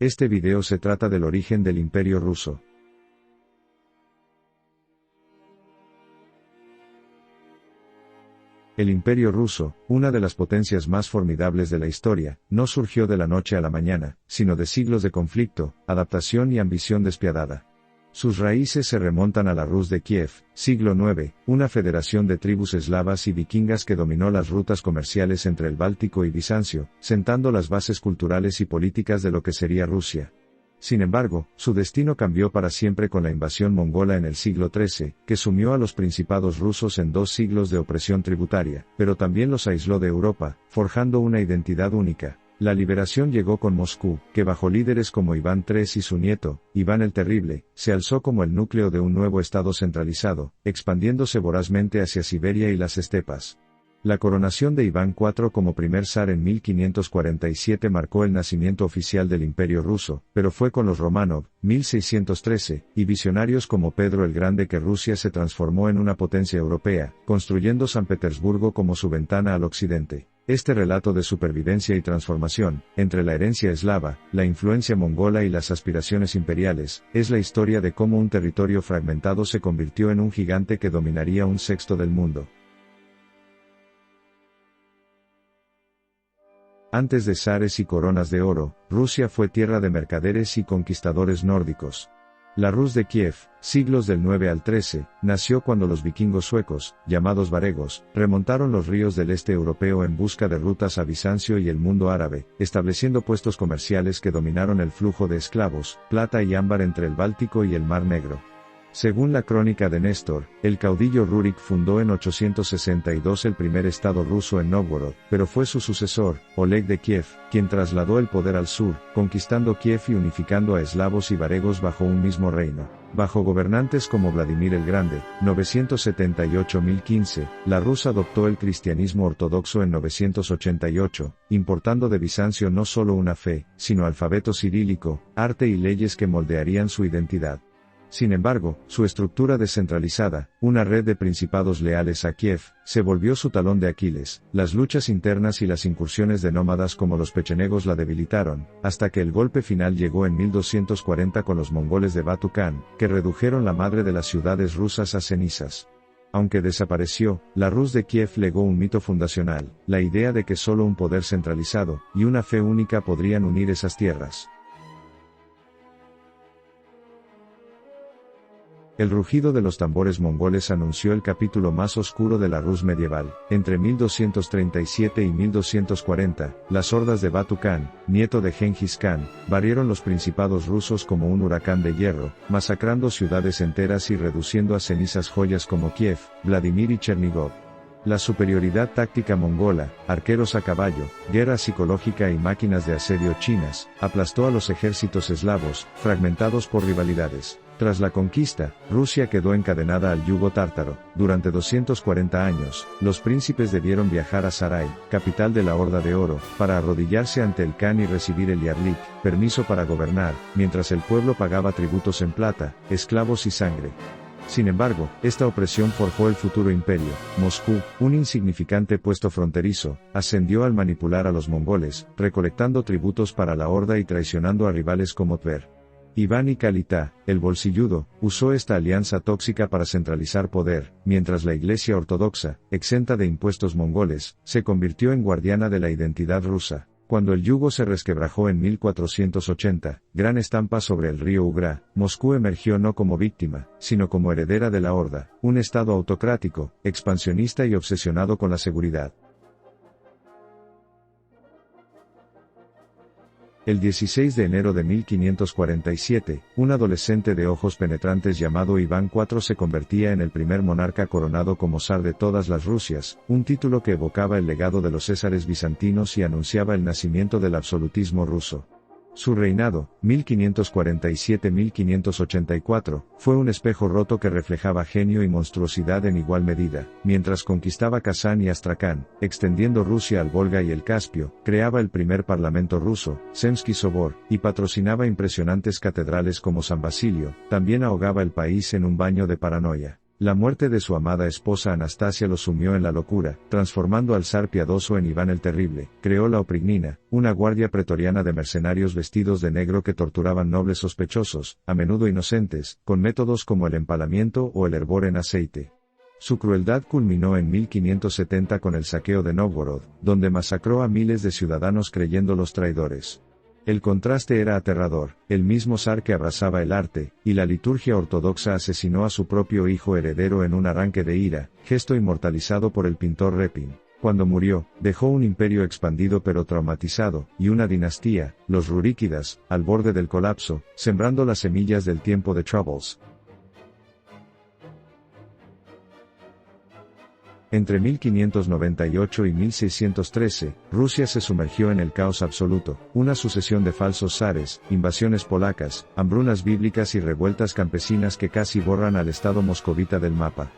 Este video se trata del origen del Imperio Ruso. El Imperio Ruso, una de las potencias más formidables de la historia, no surgió de la noche a la mañana, sino de siglos de conflicto, adaptación y ambición despiadada. Sus raíces se remontan a la Rus de Kiev, siglo IX, una federación de tribus eslavas y vikingas que dominó las rutas comerciales entre el Báltico y Bizancio, sentando las bases culturales y políticas de lo que sería Rusia. Sin embargo, su destino cambió para siempre con la invasión mongola en el siglo XIII, que sumió a los principados rusos en 2 siglos de opresión tributaria, pero también los aisló de Europa, forjando una identidad única. La liberación llegó con Moscú, que bajo líderes como Iván III y su nieto, Iván el Terrible, se alzó como el núcleo de un nuevo estado centralizado, expandiéndose vorazmente hacia Siberia y las estepas. La coronación de Iván IV como primer zar en 1547 marcó el nacimiento oficial del Imperio Ruso, pero fue con los Románov, 1613, y visionarios como Pedro el Grande que Rusia se transformó en una potencia europea, construyendo San Petersburgo como su ventana al occidente. Este relato de supervivencia y transformación, entre la herencia eslava, la influencia mongola y las aspiraciones imperiales, es la historia de cómo un territorio fragmentado se convirtió en un gigante que dominaría 1/6 del mundo. Antes de zares y coronas de oro, Rusia fue tierra de mercaderes y conquistadores nórdicos. La Rus de Kiev, siglos del 9 al 13, nació cuando los vikingos suecos, llamados varegos, remontaron los ríos del este europeo en busca de rutas a Bizancio y el mundo árabe, estableciendo puestos comerciales que dominaron el flujo de esclavos, plata y ámbar entre el Báltico y el Mar Negro. Según la crónica de Néstor, el caudillo Rurik fundó en 862 el primer estado ruso en Nóvgorod, pero fue su sucesor, Oleg de Kiev, quien trasladó el poder al sur, conquistando Kiev y unificando a eslavos y varegos bajo un mismo reino. Bajo gobernantes como Vladimir el Grande, 978-1015, la Rus adoptó el cristianismo ortodoxo en 988, importando de Bizancio no solo una fe, sino alfabeto cirílico, arte y leyes que moldearían su identidad. Sin embargo, su estructura descentralizada, una red de principados leales a Kiev, se volvió su talón de Aquiles. Las luchas internas y las incursiones de nómadas como los pechenegos la debilitaron, hasta que el golpe final llegó en 1240 con los mongoles de Batu Khan, que redujeron la madre de las ciudades rusas a cenizas. Aunque desapareció, la Rus de Kiev legó un mito fundacional, la idea de que solo un poder centralizado, y una fe única podrían unir esas tierras. El rugido de los tambores mongoles anunció el capítulo más oscuro de la Rus medieval. Entre 1237 y 1240, las hordas de Batu Khan, nieto de Genghis Khan, barrieron los principados rusos como un huracán de hierro, masacrando ciudades enteras y reduciendo a cenizas joyas como Kiev, Vladimir y Chernigov. La superioridad táctica mongola, arqueros a caballo, guerra psicológica y máquinas de asedio chinas, aplastó a los ejércitos eslavos, fragmentados por rivalidades. Tras la conquista, Rusia quedó encadenada al yugo tártaro. Durante 240 años, los príncipes debieron viajar a Sarai, capital de la Horda de Oro, para arrodillarse ante el Khan y recibir el Yarlik, permiso para gobernar, mientras el pueblo pagaba tributos en plata, esclavos y sangre. Sin embargo, esta opresión forjó el futuro imperio. Moscú, un insignificante puesto fronterizo, ascendió al manipular a los mongoles, recolectando tributos para la Horda y traicionando a rivales como Tver. Iván y Kalita, el bolsilludo, usó esta alianza tóxica para centralizar poder, mientras la Iglesia ortodoxa, exenta de impuestos mongoles, se convirtió en guardiana de la identidad rusa. Cuando el yugo se resquebrajó en 1480, gran estampa sobre el río Ugra, Moscú emergió no como víctima, sino como heredera de la Horda, un estado autocrático, expansionista y obsesionado con la seguridad. El 16 de enero de 1547, un adolescente de ojos penetrantes llamado Iván IV se convertía en el primer monarca coronado como zar de todas las Rusias, un título que evocaba el legado de los césares bizantinos y anunciaba el nacimiento del absolutismo ruso. Su reinado, 1547-1584, fue un espejo roto que reflejaba genio y monstruosidad en igual medida. Mientras conquistaba Kazán y Astracán, extendiendo Rusia al Volga y el Caspio, creaba el primer parlamento ruso, Zemsky Sobor, y patrocinaba impresionantes catedrales como San Basilio, también ahogaba el país en un baño de paranoia. La muerte de su amada esposa Anastasia lo sumió en la locura, transformando al zar piadoso en Iván el Terrible. Creó la Oprignina, una guardia pretoriana de mercenarios vestidos de negro que torturaban nobles sospechosos, a menudo inocentes, con métodos como el empalamiento o el hervor en aceite. Su crueldad culminó en 1570 con el saqueo de Nóvgorod, donde masacró a miles de ciudadanos creyéndolos traidores. El contraste era aterrador, el mismo zar que abrazaba el arte y la liturgia ortodoxa asesinó a su propio hijo heredero en un arranque de ira, gesto inmortalizado por el pintor Repin. Cuando murió, dejó un imperio expandido pero traumatizado, y una dinastía, los Ruríkidas, al borde del colapso, sembrando las semillas del tiempo de Troubles. Entre 1598 y 1613, Rusia se sumergió en el caos absoluto, una sucesión de falsos zares, invasiones polacas, hambrunas bíblicas y revueltas campesinas que casi borran al estado moscovita del mapa.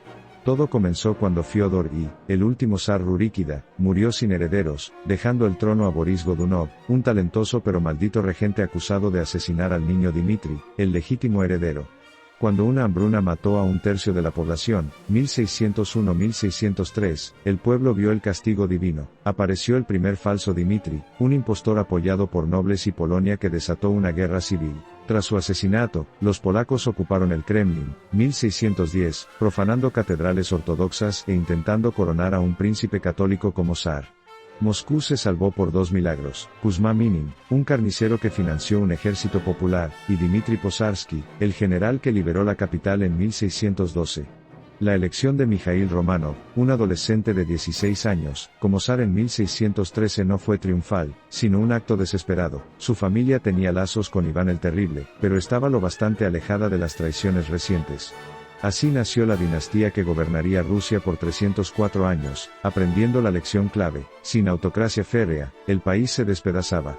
Todo comenzó cuando Fiódor I, el último zar Ruríkida, murió sin herederos, dejando el trono a Boris Godunov, un talentoso pero maldito regente acusado de asesinar al niño Dmitri, el legítimo heredero. Cuando una hambruna mató a un tercio de la población, 1601-1603, el pueblo vio el castigo divino. Apareció el primer falso Dmitri, un impostor apoyado por nobles y Polonia que desató una guerra civil. Tras su asesinato, los polacos ocuparon el Kremlin, 1610, profanando catedrales ortodoxas e intentando coronar a un príncipe católico como zar. Moscú se salvó por dos milagros: Kuzma Minin, un carnicero que financió un ejército popular, y Dmitri Posarsky, el general que liberó la capital en 1612. La elección de Mijaíl Románov, un adolescente de 16 años, como zar en 1613 no fue triunfal, sino un acto desesperado. Su familia tenía lazos con Iván el Terrible, pero estaba lo bastante alejada de las traiciones recientes. Así nació la dinastía que gobernaría Rusia por 304 años, aprendiendo la lección clave: sin autocracia férrea, el país se despedazaba.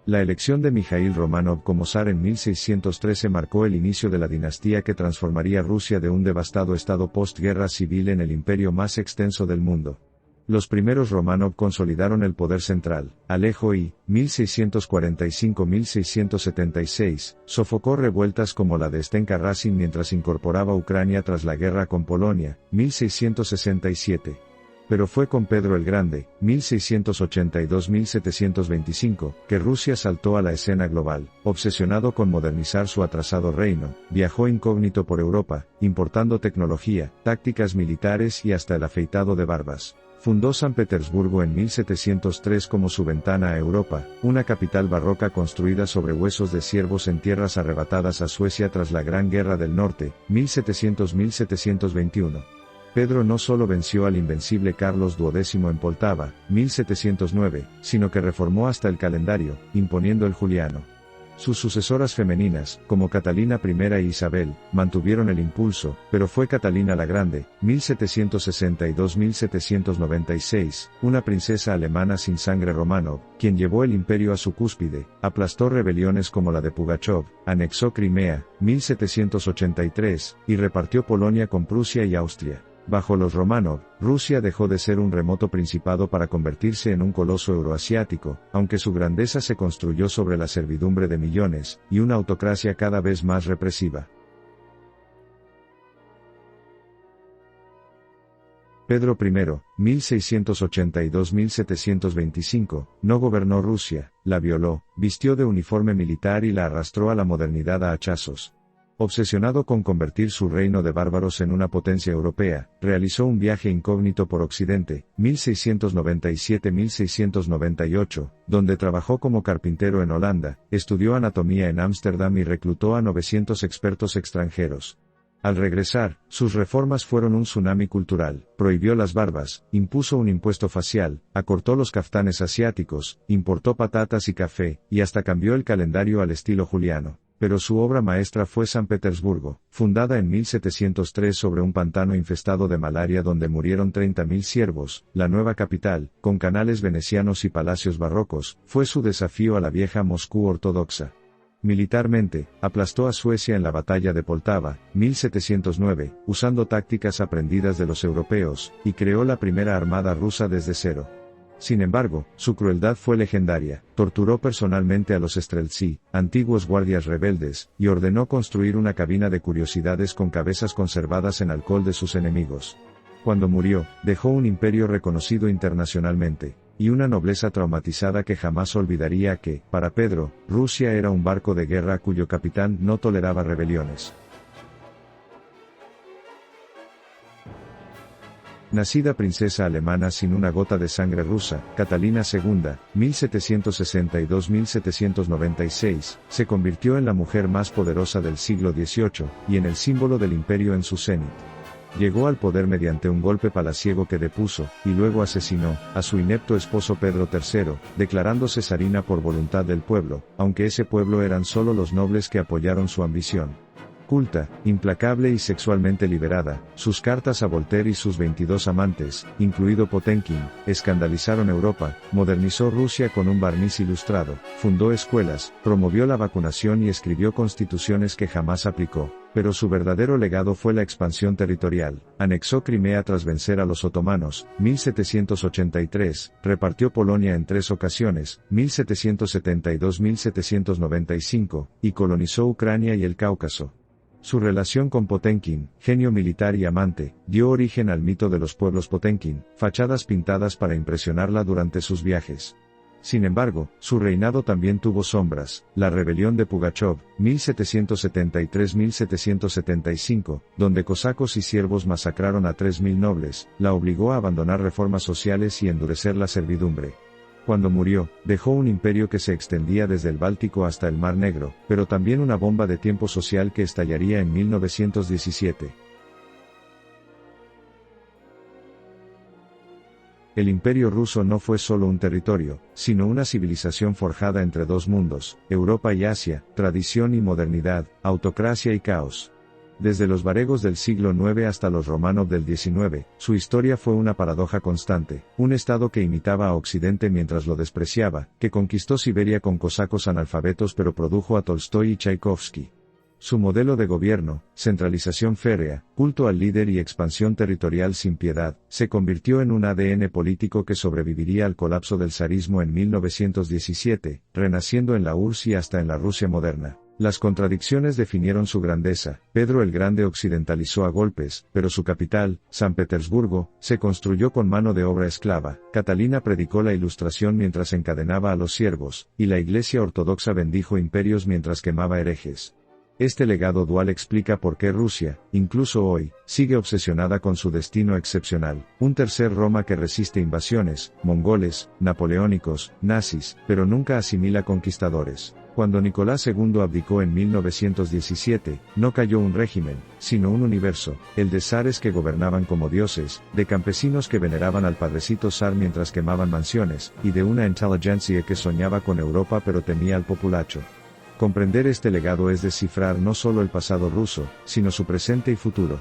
La elección de Mijaíl Románov como zar en 1613 marcó el inicio de la dinastía que transformaría Rusia de un devastado estado postguerra civil en el imperio más extenso del mundo. Los primeros Románov consolidaron el poder central. Alejo I, 1645-1676, sofocó revueltas como la de Stenka Razin mientras incorporaba Ucrania tras la guerra con Polonia, 1667. Pero fue con Pedro el Grande, 1682-1725, que Rusia saltó a la escena global. Obsesionado con modernizar su atrasado reino, viajó incógnito por Europa, importando tecnología, tácticas militares y hasta el afeitado de barbas. Fundó San Petersburgo en 1703 como su ventana a Europa, una capital barroca construida sobre huesos de ciervos en tierras arrebatadas a Suecia tras la Gran Guerra del Norte, 1700-1721. Pedro no solo venció al invencible Carlos XII en Poltava, 1709, sino que reformó hasta el calendario, imponiendo el juliano. Sus sucesoras femeninas, como Catalina I e Isabel, mantuvieron el impulso, pero fue Catalina la Grande, 1762-1796, una princesa alemana sin sangre Románov, quien llevó el imperio a su cúspide, aplastó rebeliones como la de Pugachov, anexó Crimea, 1783, y repartió Polonia con Prusia y Austria. Bajo los Románov, Rusia dejó de ser un remoto principado para convertirse en un coloso euroasiático, aunque su grandeza se construyó sobre la servidumbre de millones, y una autocracia cada vez más represiva. Pedro I, 1682-1725, no gobernó Rusia, la violó, vistió de uniforme militar y la arrastró a la modernidad a hachazos. Obsesionado con convertir su reino de bárbaros en una potencia europea, realizó un viaje incógnito por Occidente, 1697-1698, donde trabajó como carpintero en Holanda, estudió anatomía en Ámsterdam y reclutó a 900 expertos extranjeros. Al regresar, sus reformas fueron un tsunami cultural: prohibió las barbas, impuso un impuesto facial, acortó los caftanes asiáticos, importó patatas y café, y hasta cambió el calendario al estilo juliano. Pero su obra maestra fue San Petersburgo, fundada en 1703 sobre un pantano infestado de malaria donde murieron 30.000 siervos. La nueva capital, con canales venecianos y palacios barrocos, fue su desafío a la vieja Moscú ortodoxa. Militarmente, aplastó a Suecia en la batalla de Poltava, 1709, usando tácticas aprendidas de los europeos, y creó la primera armada rusa desde cero. Sin embargo, su crueldad fue legendaria, torturó personalmente a los Streltsí, antiguos guardias rebeldes, y ordenó construir una cabina de curiosidades con cabezas conservadas en alcohol de sus enemigos. Cuando murió, dejó un imperio reconocido internacionalmente, y una nobleza traumatizada que jamás olvidaría que, para Pedro, Rusia era un barco de guerra cuyo capitán no toleraba rebeliones. Nacida princesa alemana sin una gota de sangre rusa, Catalina II, 1762-1796, se convirtió en la mujer más poderosa del siglo XVIII, y en el símbolo del imperio en su cenit. Llegó al poder mediante un golpe palaciego que depuso, y luego asesinó, a su inepto esposo Pedro III, declarándose zarina por voluntad del pueblo, aunque ese pueblo eran solo los nobles que apoyaron su ambición. Culta, implacable y sexualmente liberada, sus cartas a Voltaire y sus 22 amantes, incluido Potenkin, escandalizaron Europa, modernizó Rusia con un barniz ilustrado, fundó escuelas, promovió la vacunación y escribió constituciones que jamás aplicó, pero su verdadero legado fue la expansión territorial. Anexó Crimea tras vencer a los otomanos, 1783, repartió Polonia en 3 ocasiones, 1772-1795, y colonizó Ucrania y el Cáucaso. Su relación con Potenkin, genio militar y amante, dio origen al mito de los pueblos Potenkin, fachadas pintadas para impresionarla durante sus viajes. Sin embargo, su reinado también tuvo sombras. La rebelión de Pugachov, 1773-1775, donde cosacos y siervos masacraron a 3.000 nobles, la obligó a abandonar reformas sociales y endurecer la servidumbre. Cuando murió, dejó un imperio que se extendía desde el Báltico hasta el Mar Negro, pero también una bomba de tiempo social que estallaría en 1917. El imperio ruso no fue solo un territorio, sino una civilización forjada entre 2 mundos, Europa y Asia, tradición y modernidad, autocracia y caos. Desde los varegos del siglo IX hasta los Romanov del XIX, su historia fue una paradoja constante, un estado que imitaba a Occidente mientras lo despreciaba, que conquistó Siberia con cosacos analfabetos pero produjo a Tolstói y Tchaikovsky. Su modelo de gobierno, centralización férrea, culto al líder y expansión territorial sin piedad, se convirtió en un ADN político que sobreviviría al colapso del zarismo en 1917, renaciendo en la URSS y hasta en la Rusia moderna. Las contradicciones definieron su grandeza. Pedro el Grande occidentalizó a golpes, pero su capital, San Petersburgo, se construyó con mano de obra esclava. Catalina predicó la Ilustración mientras encadenaba a los siervos, y la Iglesia ortodoxa bendijo imperios mientras quemaba herejes. Este legado dual explica por qué Rusia, incluso hoy, sigue obsesionada con su destino excepcional, un tercer Roma que resiste invasiones, mongoles, napoleónicos, nazis, pero nunca asimila conquistadores. Cuando Nicolás II abdicó en 1917, no cayó un régimen, sino un universo, el de zares que gobernaban como dioses, de campesinos que veneraban al padrecito zar mientras quemaban mansiones, y de una inteligencia que soñaba con Europa pero temía al populacho. Comprender este legado es descifrar no solo el pasado ruso, sino su presente y futuro.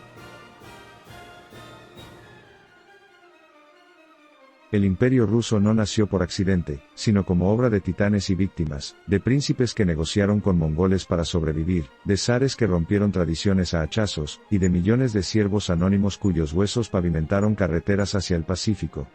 El imperio ruso no nació por accidente, sino como obra de titanes y víctimas, de príncipes que negociaron con mongoles para sobrevivir, de zares que rompieron tradiciones a hachazos, y de millones de siervos anónimos cuyos huesos pavimentaron carreteras hacia el Pacífico.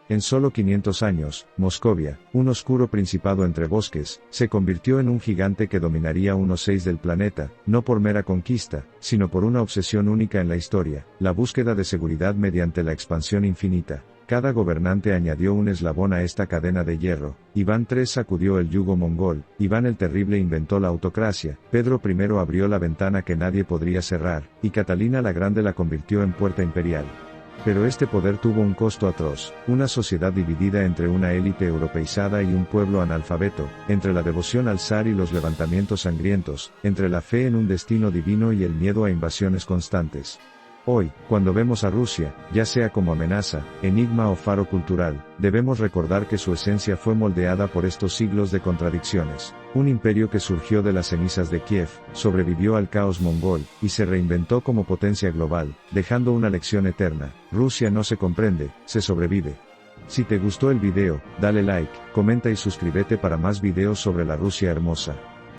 En solo 500 años, Moscovia, un oscuro principado entre bosques, se convirtió en un gigante que dominaría 1/6 del planeta, no por mera conquista, sino por una obsesión única en la historia, la búsqueda de seguridad mediante la expansión infinita. Cada gobernante añadió un eslabón a esta cadena de hierro. Iván III sacudió el yugo mongol, Iván el Terrible inventó la autocracia, Pedro I abrió la ventana que nadie podría cerrar, y Catalina la Grande la convirtió en puerta imperial. Pero este poder tuvo un costo atroz, una sociedad dividida entre una élite europeizada y un pueblo analfabeto, entre la devoción al zar y los levantamientos sangrientos, entre la fe en un destino divino y el miedo a invasiones constantes. Hoy, cuando vemos a Rusia, ya sea como amenaza, enigma o faro cultural, debemos recordar que su esencia fue moldeada por estos siglos de contradicciones. Un imperio que surgió de las cenizas de Kiev, sobrevivió al caos mongol, y se reinventó como potencia global, dejando una lección eterna: Rusia no se comprende, se sobrevive. Si te gustó el video, dale like, comenta y suscríbete para más videos sobre la Rusia hermosa.